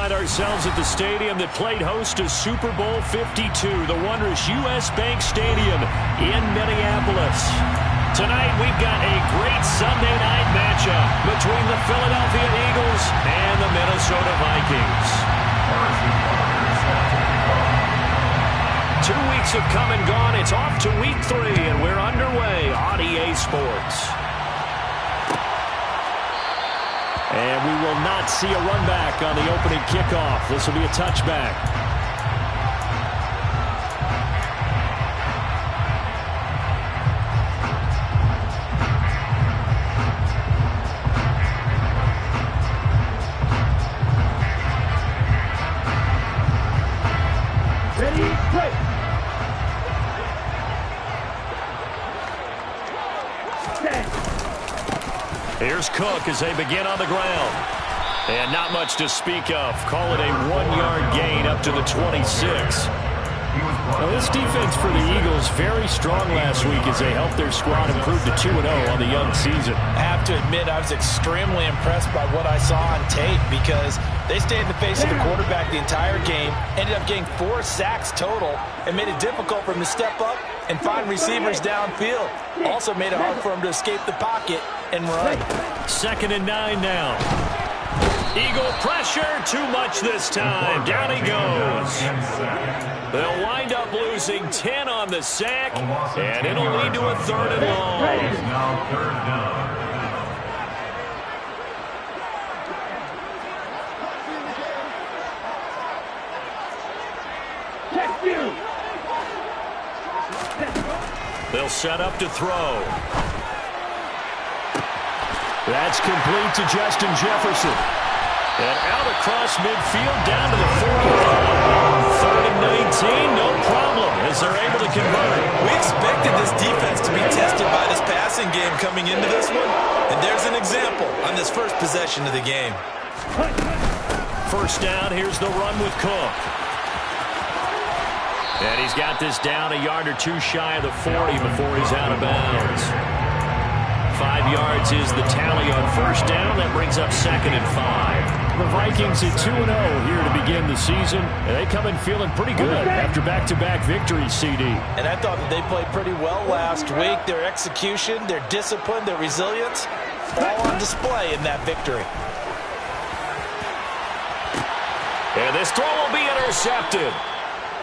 find ourselves at the stadium that played host to Super Bowl 52, the wondrous U.S. Bank Stadium in Minneapolis. Tonight, we've got a great Sunday night matchup between the Philadelphia Eagles and the Minnesota Vikings. 2 weeks have come and gone. It's off to week 3, and we're underway on EA Sports. And we will not see a run back on the opening kickoff. This will be a touchback. Ready, play. Here's Cook as they begin on the ground. And not much to speak of. Call it a 1-yard gain up to the 26. Now, this defense for the Eagles very strong last week as they helped their squad improve to 2-0 on the young season. I have to admit, I was extremely impressed by what I saw on tape because they stayed in the face of the quarterback the entire game, ended up getting 4 sacks total, and made it difficult for him to step up and find receivers downfield. Also made it hard for him to escape the pocket and run. 2nd and 9 now. Eagle pressure, too much this time. Down he goes. They'll wind up losing 10 on the sack, and it'll lead to a 3rd and long. Now 3rd down. They'll set up to throw. That's complete to Justin Jefferson. And out across midfield down to the 40. 3rd and 19, no problem as they're able to convert. We expected this defense to be tested by this passing game coming into this one, and there's an example on this first possession of the game. 1st down, here's the run with Cook. And he's got this down a yard or 2 shy of the 40 before he's out of bounds. 5 yards is the tally on 1st down. That brings up 2nd and 5. The Vikings at 2-0 here to begin the season. And they come in feeling pretty good after back-to-back victories, CD. And I thought that they played pretty well last week. Their execution, their discipline, their resilience, all on display in that victory. And this throw will be intercepted.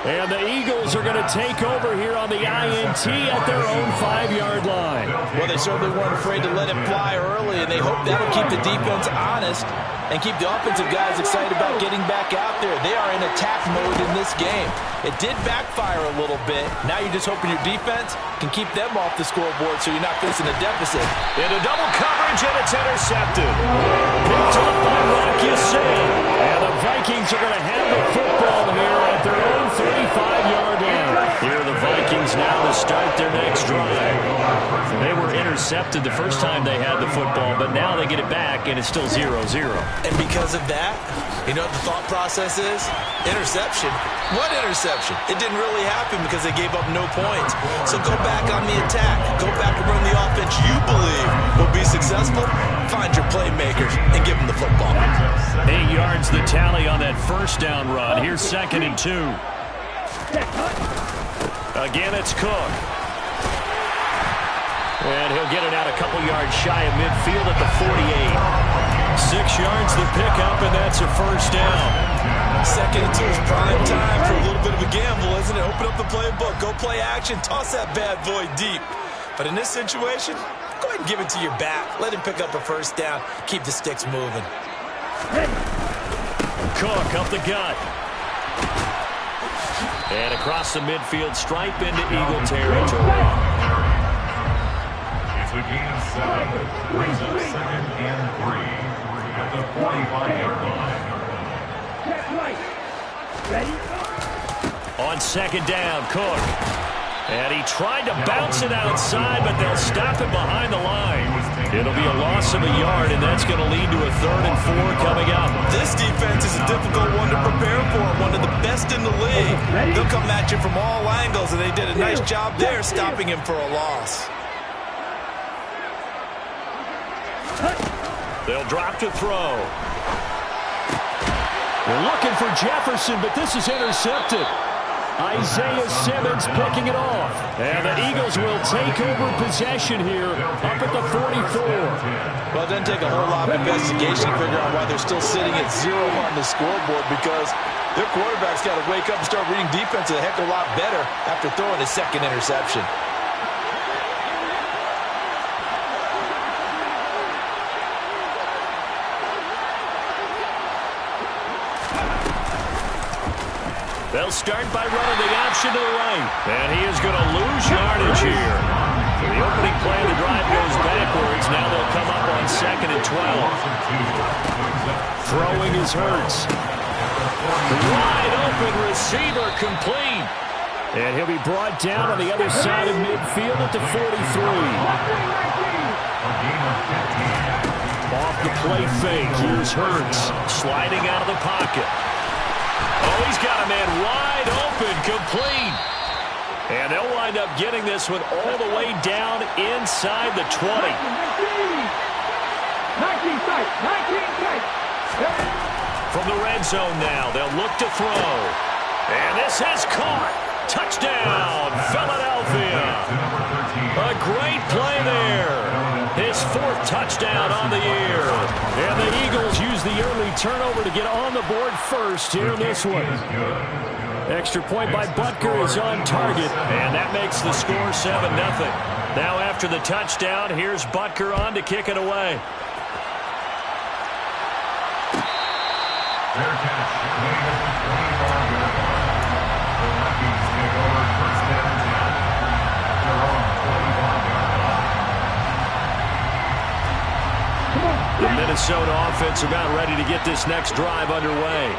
And the Eagles are going to take over here on the INT at their own 5-yard line. Well, they certainly weren't afraid to let it fly early, and they hope that'll keep the defense honest and keep the offensive guys excited about getting back out there. They are in attack mode in this game. It did backfire a little bit. Now you're just hoping your defense can keep them off the scoreboard so you're not facing a deficit. Into double coverage, and it's intercepted. Picked up by Rock Ya-Sin. And the Vikings are going to have the football here at their own 35-yard line. Here are the Vikings now to start their next drive. They were intercepted the first time they had the football, but now they get it back, and it's still 0-0. And because of that, you know what the thought process is? Interception. What interception? It didn't really happen because they gave up no points. So go back on the attack. Go back and run the offense you believe will be successful. Find your playmakers and give them the football. 8 yards the tally on that 1st down run. Here's 2nd and 2. Again, it's Cook. And he'll get it out a couple yards shy of midfield at the 48. 6 yards the pickup, and that's a 1st down. 2nd and 2 is prime time for a little bit of a gamble, isn't it? Open up the playbook, go play action, toss that bad boy deep. But in this situation, go ahead and give it to your back. Let him pick up a 1st down. Keep the sticks moving. Cook up the gut. And across the midfield stripe into Eagle territory. It's a gain of 7. Brings up 2nd and 3 at the 45-yard line. On 2nd down, Cook. And he tried to bounce it outside, but they'll stop it behind the line. It'll be a loss of a yard, and that's going to lead to a 3rd and 4 coming up. This defense is a difficult one to prepare for, one of the best in the league. They'll come at you from all angles, and they did a nice job there stopping him for a loss. They'll drop to throw. They're looking for Jefferson, but this is intercepted. Isaiah Simmons picking it off. And the Eagles will take over possession here up at the 44. Well, it doesn't take a whole lot of investigation to figure out why they're still sitting at 0 on the scoreboard, because their quarterback's got to wake up and start reading defense a heck of a lot better after throwing his second interception. They'll start by running the option to the right. And he is going to lose yardage here. The opening play of the drive goes backwards. Now they'll come up on 2nd and 12. Throwing is Hurts. Wide open receiver complete. And he'll be brought down on the other side of midfield at the 43. Off the play fake. Here's Hurts sliding out of the pocket. Oh, he's got a man wide open, complete. And they'll wind up getting this one all the way down inside the 20. 19 From the red zone now, they'll look to throw. And this has caught. Touchdown, Philadelphia. A great play there. His 4th touchdown on the year. And the Eagles use the early turnover to get on the board first here in this one. Extra point by Butker is on target, and that makes the score 7-0. Now after the touchdown, here's Butker on to kick it away. Fair catch. The Vikings take over first and 10. They're on the 45 yard line. The Minnesota offense about ready to get this next drive underway.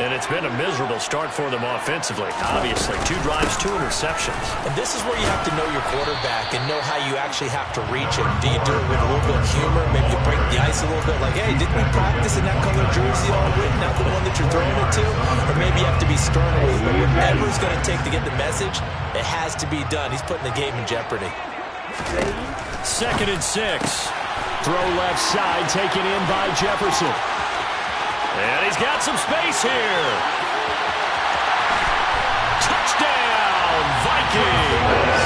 And it's been a miserable start for them offensively. Obviously, 2 drives, 2 interceptions. And this is where you have to know your quarterback and know how you actually have to reach him. Do you do it with a little bit of humor? Maybe you break the ice a little bit, like, hey, didn't we practice in that color jersey already? Not the one that you're throwing it to? Or maybe you have to be stern with it. But whatever it's going to take to get the message, it has to be done. He's putting the game in jeopardy. 2nd and 6. Throw left side, taken in by Jefferson. And he's got some space here. Touchdown, Vikings!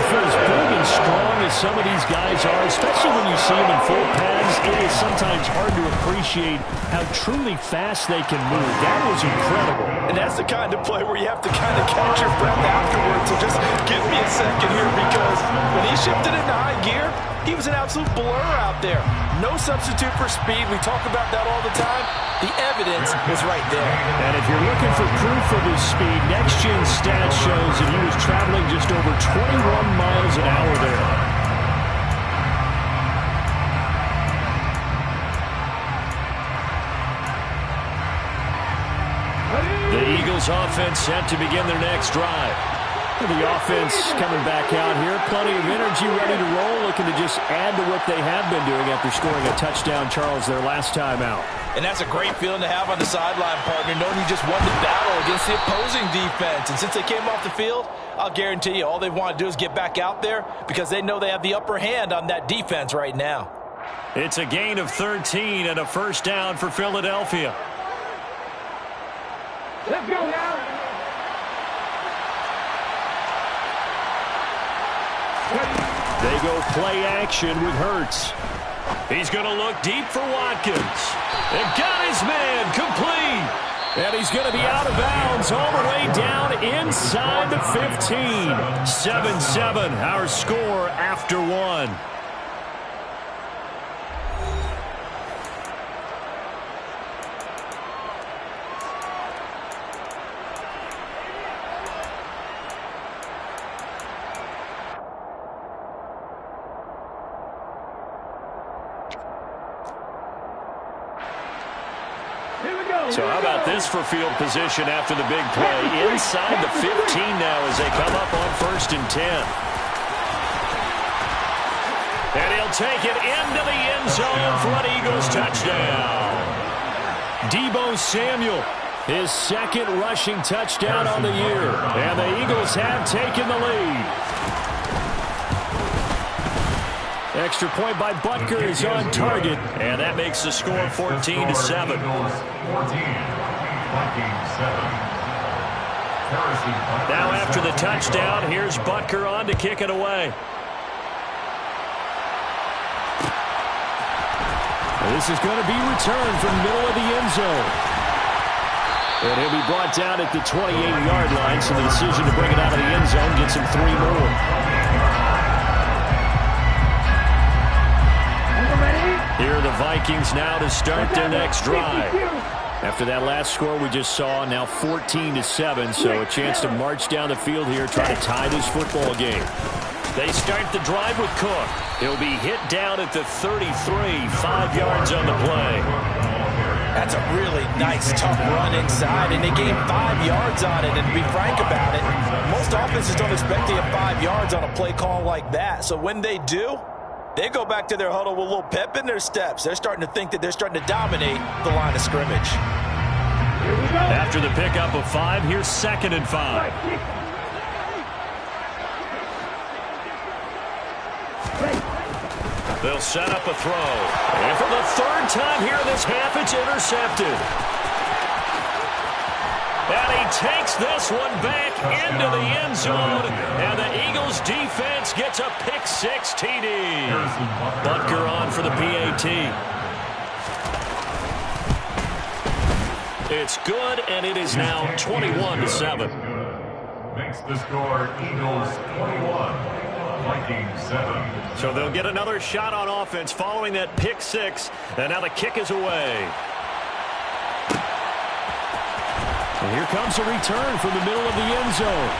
For as big and strong as some of these guys are, especially when you see them in full pads, it is sometimes hard to appreciate how truly fast they can move. That was incredible. And that's the kind of play where you have to kind of catch your breath afterwards. So just give me a second here, because when he shifted into high gear, he was an absolute blur out there. No substitute for speed. We talk about that all the time. The evidence was right there. And if you're looking for proof of his speed, Next Gen Stats shows that he was traveling just over 21 miles an hour there. The Eagles offense set to begin their next drive. The offense coming back out here. Plenty of energy, ready to roll, looking to just add to what they have been doing after scoring a touchdown, Charles, their last time out. And that's a great feeling to have on the sideline, partner, knowing you just won the battle against the opposing defense. And since they came off the field, I'll guarantee you all they want to do is get back out there, because they know they have the upper hand on that defense right now. It's a gain of 13 and a first down for Philadelphia. Let's go now. They go play action with Hurts. He's going to look deep for Watkins. And got his man complete. And he's going to be out of bounds all the way down inside the 15. 7-7, our score after 1. So how about this for field position after the big play? Inside the 15 now as they come up on 1st and 10. And he'll take it into the end zone for an Eagles touchdown. Deebo Samuel, his 2nd rushing touchdown on the year. And the Eagles have taken the lead. Extra point by Butker is on target, and that makes the score 14-7. Now after the touchdown, here's Butker on to kick it away. This is going to be returned from the middle of the end zone. And he'll be brought down at the 28-yard line, so the decision to bring it out of the end zone gets him 3 more. Here are the Vikings now to start their next drive. After that last score we just saw, now 14-7, so a chance to march down the field here, try to tie this football game. They start the drive with Cook. He'll be hit down at the 33, 5 yards on the play. That's a really nice, tough run inside, and they gained 5 yards on it. And to be frank about it, most offenses don't expect to get 5 yards on a play call like that. So when they do, they go back to their huddle with a little pep in their steps. They're starting to think that they're starting to dominate the line of scrimmage. After the pickup of 5, here's 2nd and 5. They'll set up a throw. And for the 3rd time here in this half, it's intercepted. And he takes this one back into the end zone. And the Eagles defense gets a pick-6 TD. Butker on for the PAT. It's good, and it is now 21-7. Makes the score Eagles 21, Vikings 7. So they'll get another shot on offense following that pick-6. And now the kick is away. And here comes a return from the middle of the end zone.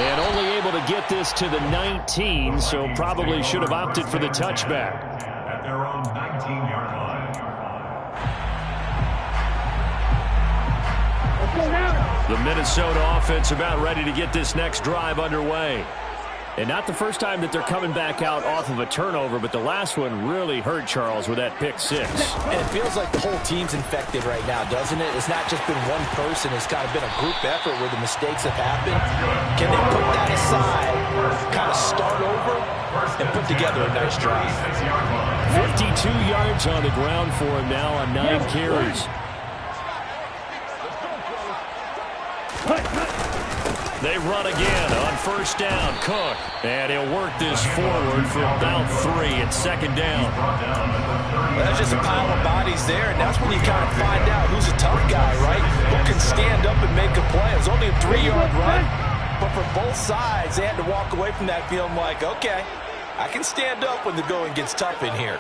And only able to get this to the 19, so probably should have opted for the touchback. At their own 19-yard line. The Minnesota offense about ready to get this next drive underway. And not the first time that they're coming back out off of a turnover, but the last one really hurt Charles with that pick-6. And it feels like the whole team's infected right now, doesn't it? It's not just been one person. It's kind of been a group effort where the mistakes have happened. Can they put that aside, kind of start over, and put together a nice drive? 52 yards on the ground for him now on 9 carries. They run again on 1st down. Cook. And he'll work this forward for about 3 at 2nd down. That's just a pile of bodies there, and that's when you kind of find out who's a tough guy, right? Who can stand up and make a play. It was only a 3-yard run, but for both sides, they had to walk away from that feeling like, okay, I can stand up when the going gets tough in here.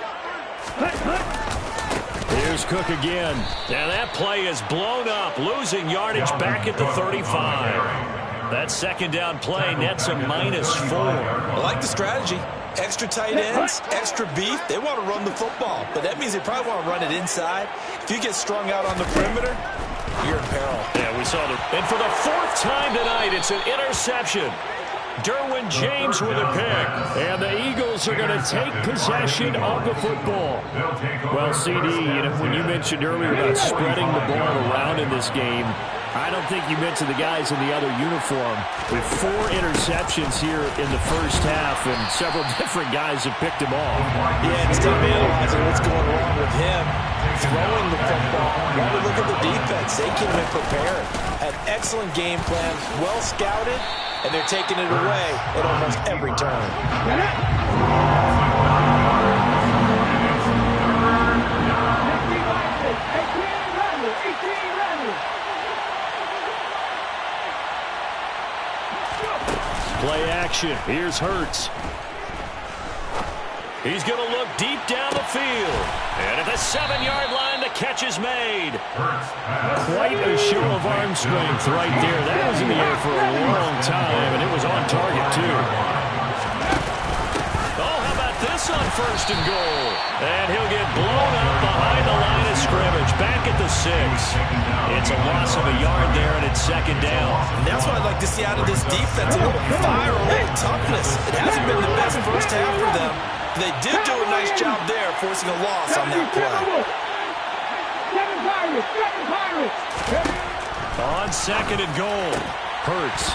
Here's Cook again. And that play is blown up, losing yardage back at the 35. That 2nd down play nets a -4. I like the strategy. Extra tight ends, extra beef. They want to run the football, but that means they probably want to run it inside. If you get strung out on the perimeter, you're in peril. Yeah, we saw and for the 4th time tonight, it's an interception. Derwin James with a pick. And the Eagles are going to take possession of the football. Well, CD, when you mentioned earlier about spreading the ball around in this game, I don't think you mentioned the guys in the other uniform. With 4 interceptions here in the first half, and several different guys have picked him off. Yeah, instead of analyzing what's going wrong with him, throwing the football, while we look at the defense, they came in prepared. An excellent game plan, well scouted, and they're taking it away at almost every turn. Play action. Here's Hurts. He's going to look deep down the field. And at the 7-yard line, the catch is made. Quite a show of arm strength right there. That was in the air for a long time, and it was on target, too. Oh, how about this on 1st and goal? And he'll get blown up behind the line of scrimmage. Back at the 6. It's a loss of a yard there, and it's 2nd down. And that's what I'd like to see out of this defense. A little fire, a little toughness. It hasn't been the best first half for them. They did do a nice job there, forcing a loss on that play. On 2nd and goal, Hurts.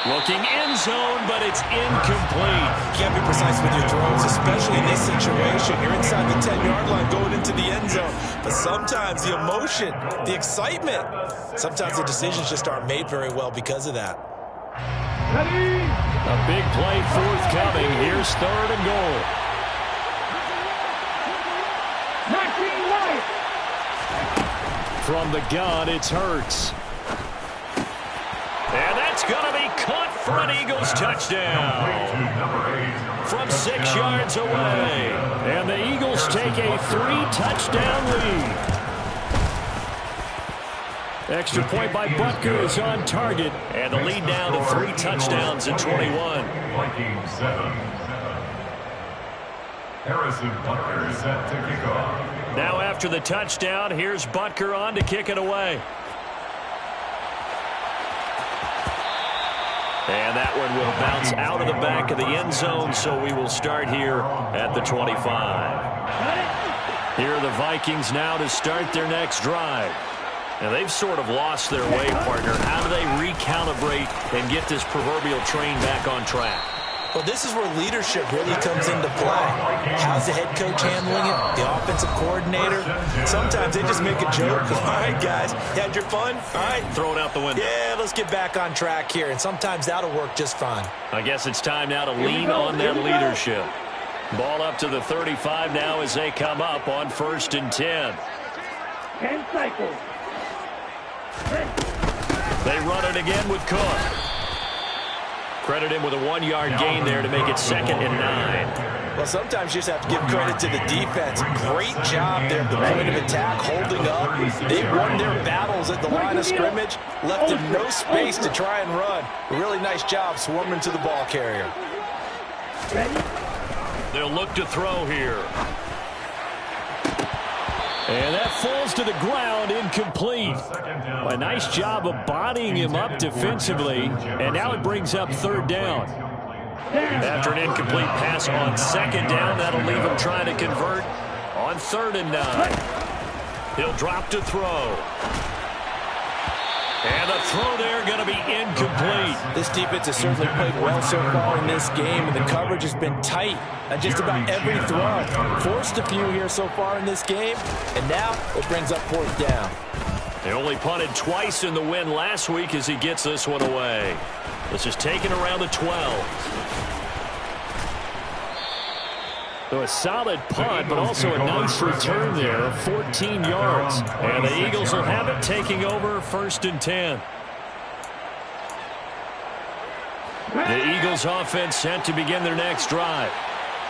Looking end zone, but it's incomplete. You can't be precise with your throws, especially in this situation. You're inside the 10-yard line going into the end zone. But sometimes the emotion, the excitement, sometimes the decisions just aren't made very well because of that. A big play forthcoming. Here's 3rd and goal. From the gun, it's Hurts. And that's going to be caught for an Eagles touchdown. From 6 yards away. And the Eagles take a 3-touchdown lead. Extra point by Butker is on target. And the lead down to 3 touchdowns at 21. Vikings 7. Harrison Butker set to kick off. Now after the touchdown, here's Butker on to kick it away. And that one will bounce out of the back of the end zone, so we will start here at the 25. Here are the Vikings now to start their next drive. Now they've sort of lost their way, partner. How do they recalibrate and get this proverbial train back on track? Well, this is where leadership really comes into play. How's the head coach handling it? The offensive coordinator? Sometimes they just make a joke. All right, guys, you had your fun? All right. Throw it out the window. Yeah, let's get back on track here. And sometimes that'll work just fine. I guess it's time now to lean on that leadership. Ball up to the 35 now as they come up on 1st and 10. 10 cycles. They run it again with Cook. Credit him with a 1-yard gain there to make it 2nd and 9. Well, sometimes you just have to give credit to the defense. Great job there at the point of attack, holding up. They won their battles at the line of scrimmage, left them no space to try and run. A really nice job swarming to the ball carrier. They'll look to throw here. And that falls to the ground, incomplete. A nice job of bodying him up defensively, and now it brings up 3rd down. After an incomplete pass on 2nd down, that'll leave him trying to convert on 3rd and 9. He'll drop to throw. And the throw there going to be incomplete. This defense has certainly played well so far in this game, and the coverage has been tight on just about every throw. Forced a few here so far in this game, and now it brings up 4th down. They only punted twice in the win last week as he gets this one away. This is taken around the 12. So a solid punt, but also a nice return there of 14 yards. And the Eagles will have it, taking over 1st and 10. The Eagles offense set to begin their next drive.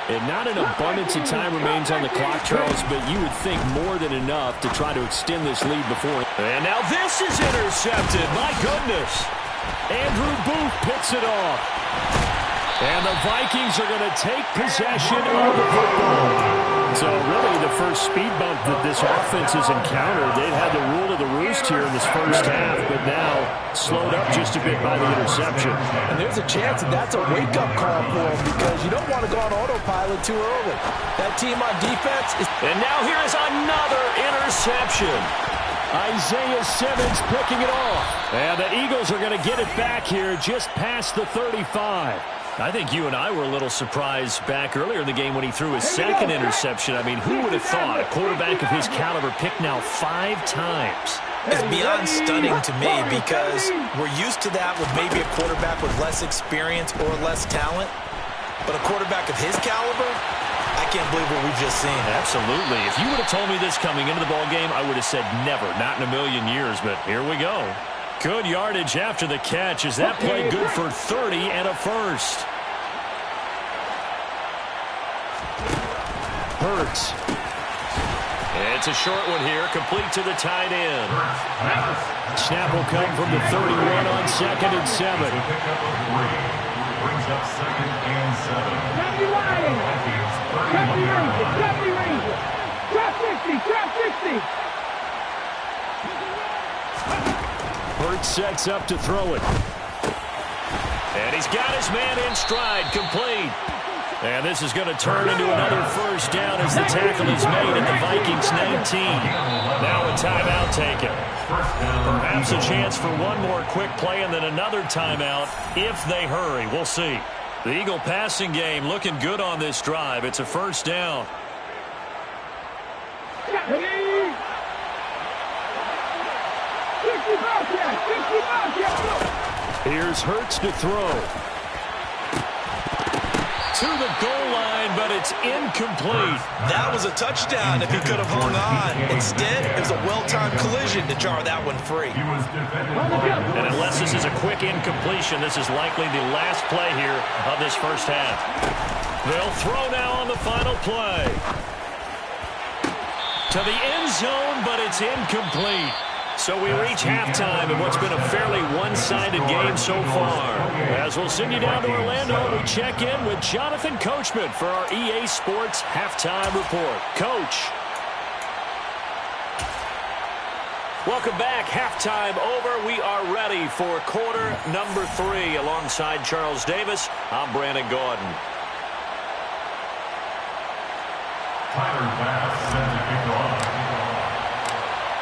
And not an abundance of time remains on the clock, Charles, but you would think more than enough to try to extend this lead before. And now this is intercepted. My goodness. Andrew Booth picks it off. And the Vikings are going to take possession of the football. So really the first speed bump that this offense has encountered, they've had the rule of the roost here in this first half, but now slowed up just a bit by the interception. And there's a chance that that's a wake-up call for them, because you don't want to go on autopilot too early. That team on defense is... And now here is another interception. Isaiah Simmons picking it off. And the Eagles are going to get it back here just past the 35. I think you and I were a little surprised back earlier in the game when he threw his 2nd interception. I mean, who would have thought a quarterback of his caliber picked now 5 times? It's beyond stunning to me, because we're used to that with maybe a quarterback with less experience or less talent. But a quarterback of his caliber, I can't believe what we've just seen. Absolutely. If you would have told me this coming into the ball game, I would have said never, not in a million years. But here we go. Good yardage after the catch. Is that play good for 30 and a first? Hurts. It's a short one here, complete to the tight end. Snap will come from the 31 on 2nd and 7. Brings up 2nd and 7. Drop 60. Hurts sets up to throw it. And he's got his man in stride, complete. And this is going to turn into another first down as the tackle is made at the Vikings 19. Now a timeout taken. Perhaps a chance for one more quick play and then another timeout if they hurry. We'll see. The Eagle passing game looking good on this drive. It's a first down. Here's Hurts to throw. To the goal line, but it's incomplete. That was a touchdown if he could have hung on. Instead, it was a well-timed collision to jar that one free. And unless this is a quick incompletion, this is likely the last play here of this first half. They'll throw now on the final play. To the end zone, but it's incomplete. So we reach halftime in what's been a fairly one-sided game so far. As we'll send you down to Orlando, we check in with Jonathan Coachman for our EA Sports Halftime Report. Coach. Welcome back. Halftime over. We are ready for quarter number 3. Alongside Charles Davis, I'm Brandon Gaudin. Tyler Bass set to kick off.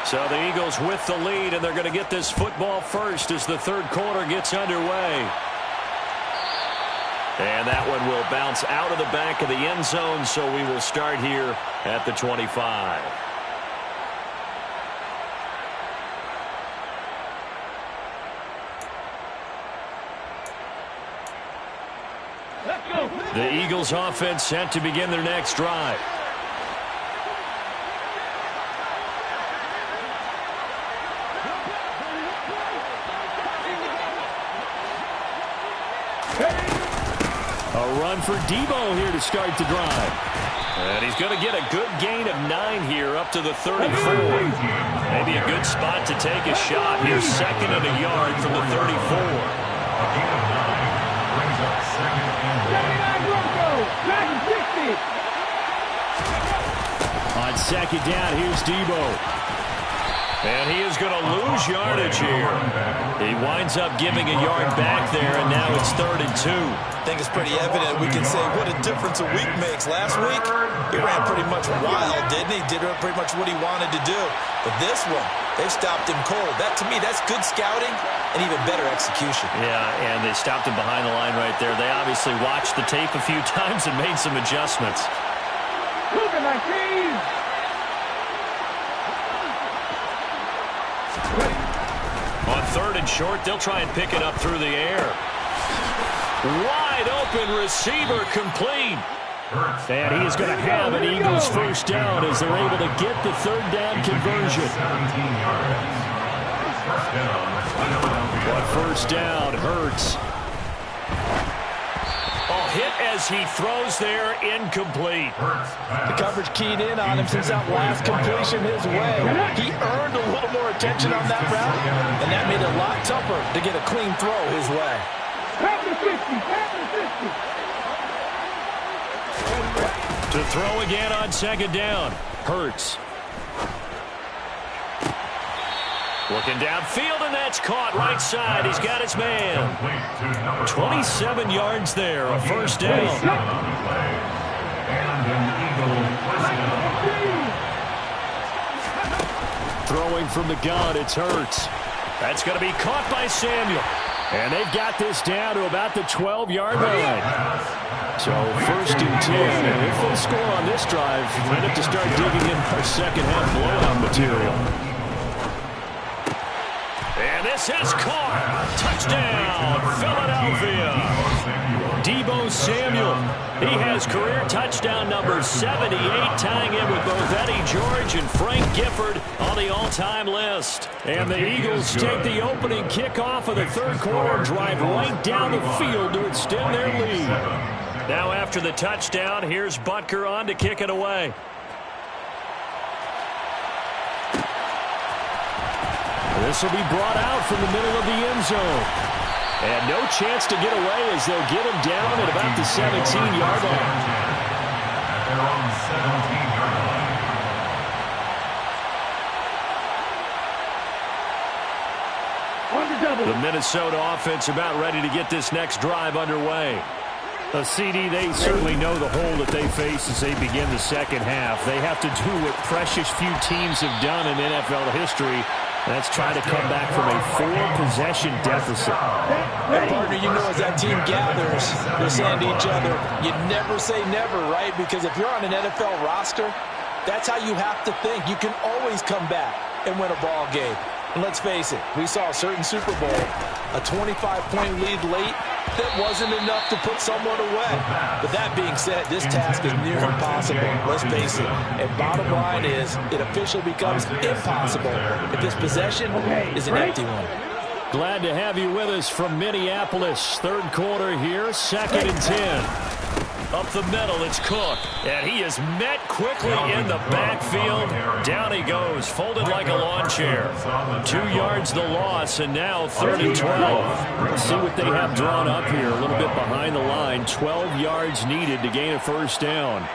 So the Eagles with the lead, and they're going to get this football first as the third quarter gets underway. And that one will bounce out of the back of the end zone, so we will start here at the 25. The Eagles offense set to begin their next drive. A run for Debo here to start the drive. And he's going to get a good gain of 9 here up to the 34. Maybe a good spot to take a shot. Here's second and a yard from the 34. A gain of 9 brings up second and 1. On second down, here's Debo. And he is going to lose yardage here. He winds up giving a yard back there, and now it's 3rd and 2. I think it's pretty evident. We can say what a difference a week makes. Last week, he ran pretty much wild, didn't he? Did pretty much what he wanted to do. But this one, they stopped him cold. That, to me, that's good scouting and even better execution. Yeah, and they stopped him behind the line right there. They obviously watched the tape a few times and made some adjustments. On 3rd and short, they'll try and pick it up through the air. Wide open receiver complete. And he is going to have an Eagles first down as they're able to get the 3rd down conversion. 17 yards. First down. But first down, Hurts. Hit as he throws there, incomplete. The coverage keyed in on him since that last completion his way. He earned a little more attention on that route, and that made it a lot tougher to get a clean throw his way. To throw again on second down, Hurts. Looking downfield, and that's caught right side. He's got his man. 27 yards there, a first down. Throwing from the gun, it's Hurts. That's going to be caught by Samuel. And they've got this down to about the 12-yard line. So 1st and 10. And if they score on this drive, they have to start digging in for second half blowout material. And this is caught. Touchdown, Philadelphia. Debo Samuel. He has career touchdown number 78, tying in with both Eddie George and Frank Gifford on the all-time list. And the Eagles take the opening kickoff of the 3rd quarter and drive right down the field to extend their lead. Now after the touchdown, here's Butker on to kick it away. This will be brought out from the middle of the end zone. And no chance to get away as they'll get him down at about the 17-yard line. They're on the 17-yard line. The Minnesota offense about ready to get this next drive underway. CD, they certainly know the hole that they face as they begin the second half. They have to do what precious few teams have done in NFL history. That's trying to come back from a 4-possession deficit. And partner, you know, as that team gathers, they're saying to each other, you never say never, right? Because if you're on an NFL roster, that's how you have to think. You can always come back and win a ball game. And let's face it, we saw a certain Super Bowl, a 25-point lead late, that wasn't enough to put someone away. But that being said, this task is near impossible, let's face it. And bottom line is, it officially becomes impossible if this possession is an empty one. Glad to have you with us from Minneapolis. Third quarter here, 2nd and 10. Up the middle, it's Cook. And he is met quickly in the backfield. Down he goes, folded like a lawn chair. 2 yards the loss, and now 3rd and 12. Let's see what they have drawn up here. A little bit behind the line. 12 yards needed to gain a first down.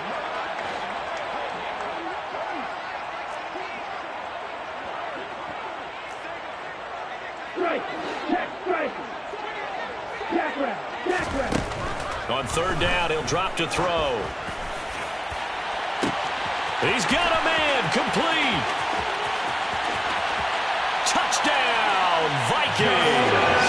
On 3rd down, he'll drop to throw. He's got a man, complete. Touchdown, Vikings.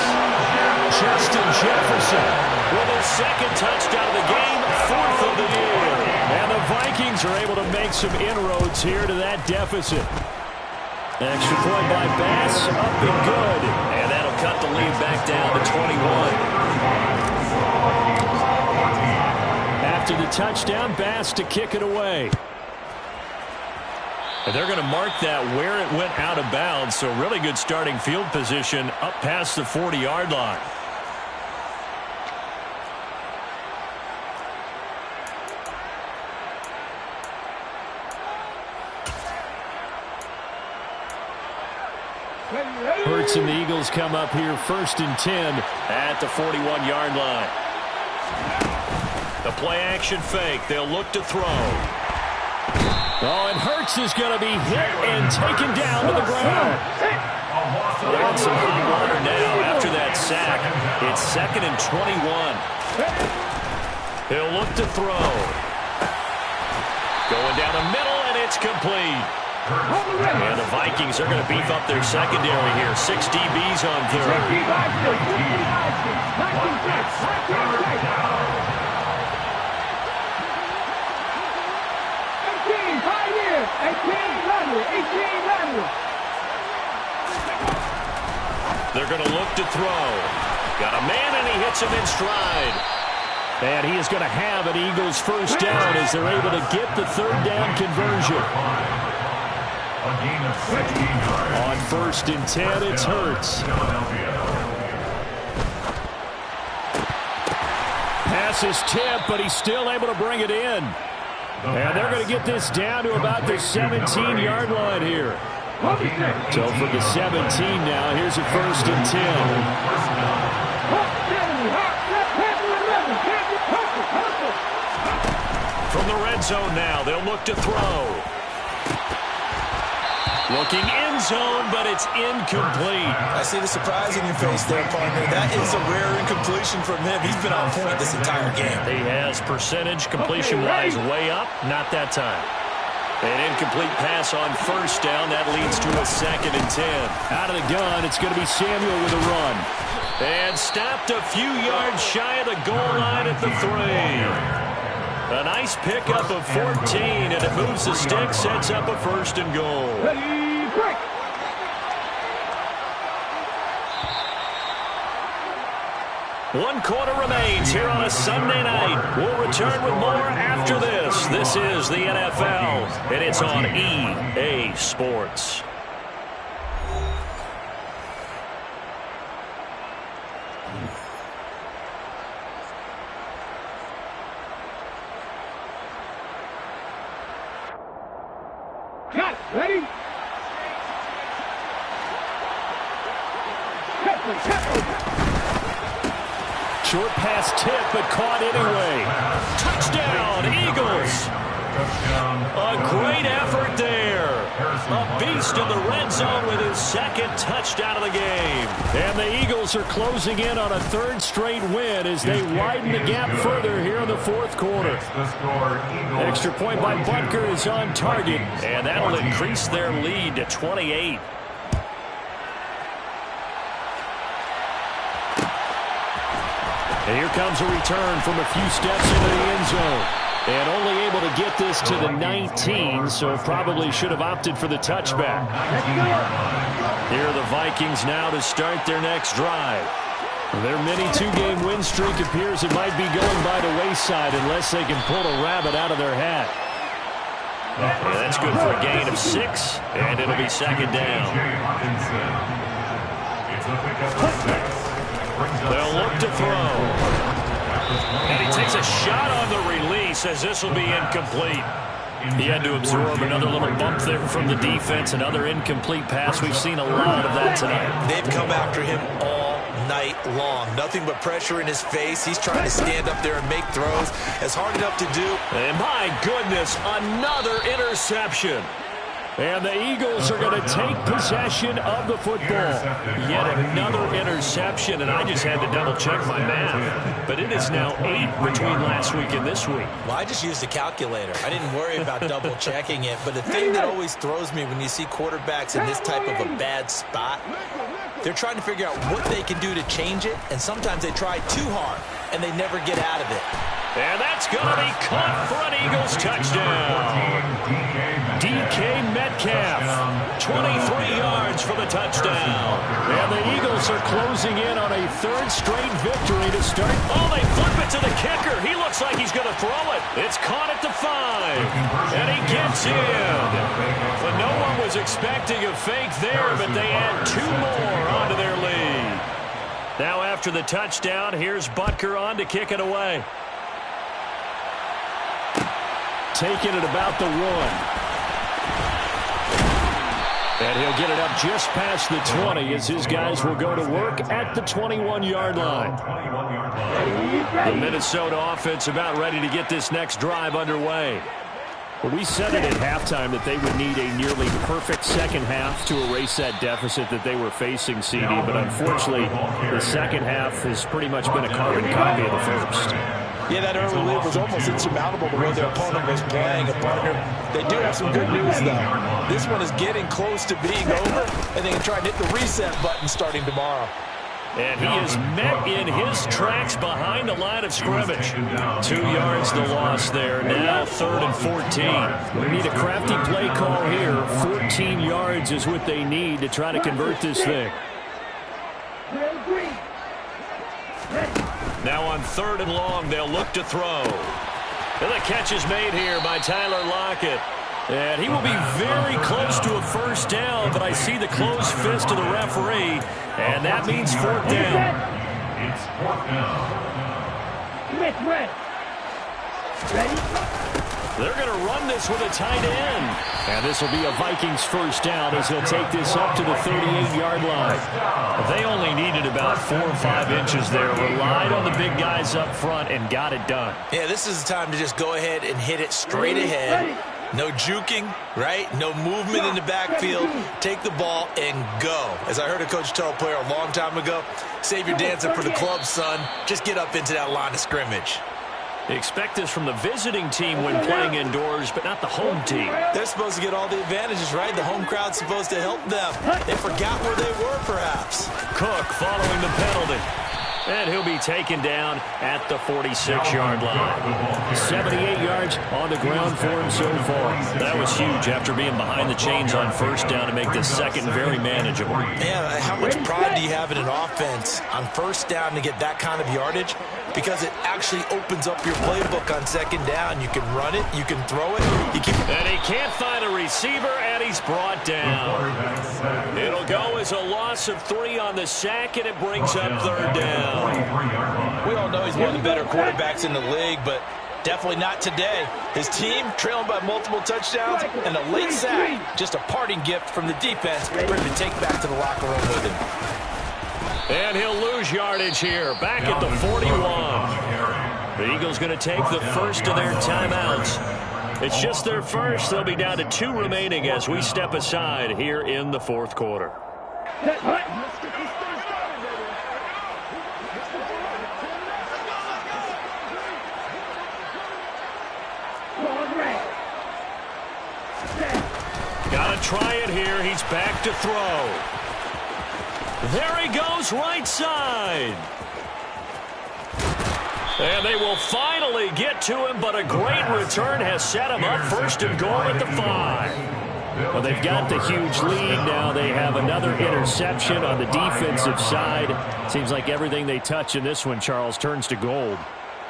Justin Jefferson with his 2nd touchdown of the game, 4th of the year. And the Vikings are able to make some inroads here to that deficit. Extra point by Bass, up and good. And that'll cut the lead back down to 21. After the touchdown, Bass to kick it away. And they're going to mark that where it went out of bounds, so really good starting field position up past the 40-yard line. Hurts and the Eagles come up here 1st and 10 at the 41-yard line. The play-action fake. They'll look to throw. Oh, and Hurts is going to be hit and taken down to the ground. They're in some hot water now after that sack. It's 2nd and 21. He'll look to throw. Going down the middle, and it's complete. And the Vikings are going to beef up their secondary here. 6 DBs on 3rd. They're going to look to throw. Got a man, and he hits him in stride. And he is going to have an Eagles first down as they're able to get the 3rd down conversion. On 1st and 10, it's Hurts. Pass is tipped, but he's still able to bring it in. And they're going to get this down to about the 17-yard line here. So from the 17 now, here's a 1st and 10. From the red zone now, they'll look to throw. Looking end zone, but it's incomplete. I see the surprise in your face there, partner. That is a rare incompletion from him. He's been on point this entire game. He has percentage completion-wise way up. Not that time. An incomplete pass on 1st down. That leads to a 2nd and 10. Out of the gun, it's going to be Samuel with a run. And stopped a few yards shy of the goal line at the 3. A nice pickup of 14, and it moves the stick, sets up a 1st and goal. Ready, break. One quarter remains here on a Sunday night. We'll return with more after this. This is the NFL, and it's on EA Sports. Cut. Ready? Short pass tip, but caught anyway. Touchdown, Eagles. A great effort there. a beast in the red zone with his second touchdown of the game. And the Eagles are closing in on a third straight win as they widen the gap further here in the fourth quarter. Extra point by Butker is on target, and that'll increase their lead to 28. And here comes a return from a few steps into the end zone. And only able to get this to the 19, so probably should have opted for the touchback. Here are the Vikings now to start their next drive. Their mini two-game win streak appears it might be going by the wayside unless they can pull a rabbit out of their hat. Yeah, that's good for a gain of 6, and it'll be second down. They'll look to throw. And he takes a shot on the release as this will be incomplete. He had to absorb another little bump there from the defense, another incomplete pass. We've seen a lot of that tonight. They've come after him all night long. Nothing but pressure in his face. He's trying to stand up there and make throws. It's hard enough to do. And my goodness, another interception. And the Eagles are going to take possession of the football. Yet another interception, and I just had to double-check my math. But it is now 8 between last week and this week. Well, I just used a calculator. I didn't worry about double-checking it. But the thing that always throws me when you see quarterbacks in this type of a bad spot, they're trying to figure out what they can do to change it, and sometimes they try too hard, and they never get out of it. And that's going to be caught for an Eagles touchdown. DK Metcalf, 23 yards for the touchdown. And the Eagles are closing in on a third straight victory to start. Oh, they flip it to the kicker. He looks like he's going to throw it. It's caught at the 5. And he gets in. But no one was expecting a fake there, but they add 2 more onto their lead. Now after the touchdown, here's Butker on to kick it away. Taking it about the 1. And he'll get it up just past the 20 as his guys will go to work at the 21-yard line. The Minnesota offense about ready to get this next drive underway. Well, we said it at halftime that they would need a nearly perfect second half to erase that deficit that they were facing, CD. But unfortunately, the second half has pretty much been a carbon copy of the first. Yeah, that early lead was almost insurmountable the way their opponent was playing. A partner. They do have some good news, though. This one is getting close to being over, and they can try and hit the reset button starting tomorrow. And he is met in his tracks behind the line of scrimmage. 2 yards the loss there. Now 3rd and 14. We need a crafty play call here. 14 yards is what they need to try to convert this thing. Now on 3rd and long, they'll look to throw. And the catch is made here by Tyler Lockett. And he will be very close to a first down, but I see the closed fist of the referee, and that means 4th down. It's 4th down. They're going to run this with a tight end. And this will be a Vikings first down as they'll take this up to the 38-yard line. They only needed about 4 or 5 inches there. Relied on the big guys up front and got it done. Yeah, this is the time to just go ahead and hit it straight ahead. No juking, right? No movement in the backfield. Take the ball and go. As I heard a coach tell a player a long time ago, save your dancing for the club, son. Just get up into that line of scrimmage. They expect this from the visiting team when playing indoors, but not the home team. They're supposed to get all the advantages, right? The home crowd's supposed to help them. They forgot where they were, perhaps. Cook following the penalty. And he'll be taken down at the 46-yard line. 78 yards on the ground for him so far. That was huge after being behind the chains on first down to make the second very manageable. Yeah, how much pride do you have in an offense on first down to get that kind of yardage? Because it actually opens up your playbook on second down. You can run it, you can throw it. And he can't find a receiver, and he's brought down. It'll go as a loss of 3 on the sack, and it brings up 3rd down. We all know he's one of the better quarterbacks in the league, but definitely not today. His team trailing by multiple touchdowns and a late sack. Just a parting gift from the defense for him to take back to the locker room with him. And he'll lose yardage here, back at the 41. The Eagles going to take the first of their timeouts. It's just their first. They'll be down to 2 remaining as we step aside here in the fourth quarter. Got to try it here. He's back to throw. There he goes, right side. And they will finally get to him, but a great return has set him up first and goal at the 5. Well, they've got the huge lead now. They have another interception on the defensive side. Seems like everything they touch in this one, Charles, turns to gold.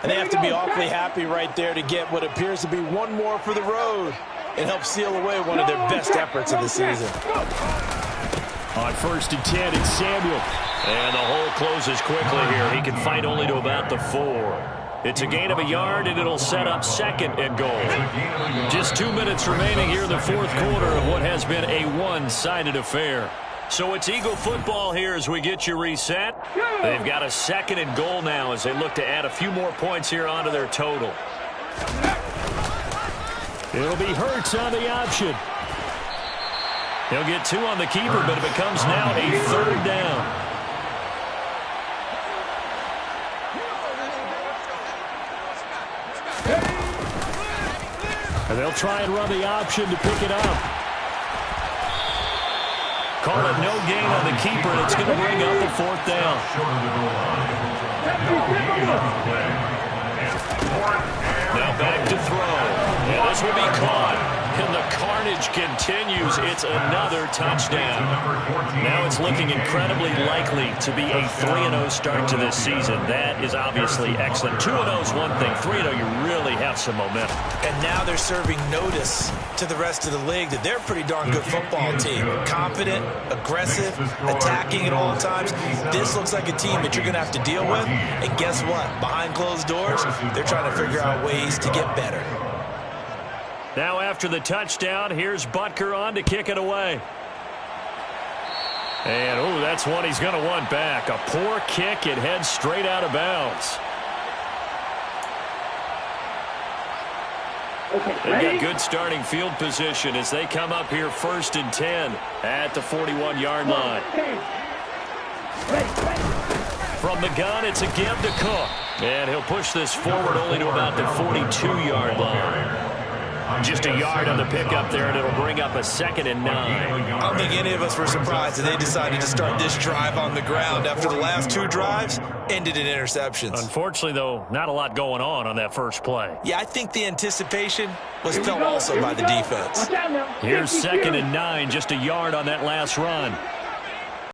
And they have to be awfully happy right there to get what appears to be one more for the road and help seal away one of their best efforts of the season. On 1st and 10, it's Samuel. And the hole closes quickly here. He can fight only to about the 4. It's a gain of a yard, and it'll set up 2nd and goal. Just 2 minutes remaining here in the fourth quarter of what has been a one-sided affair. So it's Eagle football here as we get you reset. They've got a 2nd and goal now as they look to add a few more points here onto their total. It'll be Hurts on the option. He'll get 2 on the keeper, but it becomes now a 3rd down. And they'll try and run the option to pick it up. Call it no gain on the keeper, and it's going to bring up the 4th down. Now back to throw. And this will be caught. And the carnage continues. It's another touchdown. Now it's looking incredibly likely to be a 3-0 start to this season. That is obviously excellent. 2-0 is one thing. 3-0, you really have some momentum. And now they're serving notice to the rest of the league that they're a pretty darn good football team. Confident, aggressive, attacking at all times. This looks like a team that you're going to have to deal with. And guess what? Behind closed doors, they're trying to figure out ways to get better. Now after the touchdown, here's Butker on to kick it away. And, oh, that's one he's going to want back. A poor kick. It heads straight out of bounds. They've got good starting field position as they come up here 1st and 10 at the 41-yard line. From the gun, it's a give to Cook. And he'll push this forward only to about the 42-yard line. Just a yard on the pickup there, and it'll bring up a 2nd and 9. I don't think any of us were surprised that they decided to start this drive on the ground after the last 2 drives ended in interceptions. Unfortunately, though, not a lot going on that first play. Yeah, I think the anticipation was felt also by the defense. Here's 2nd and 9, just a yard on that last run.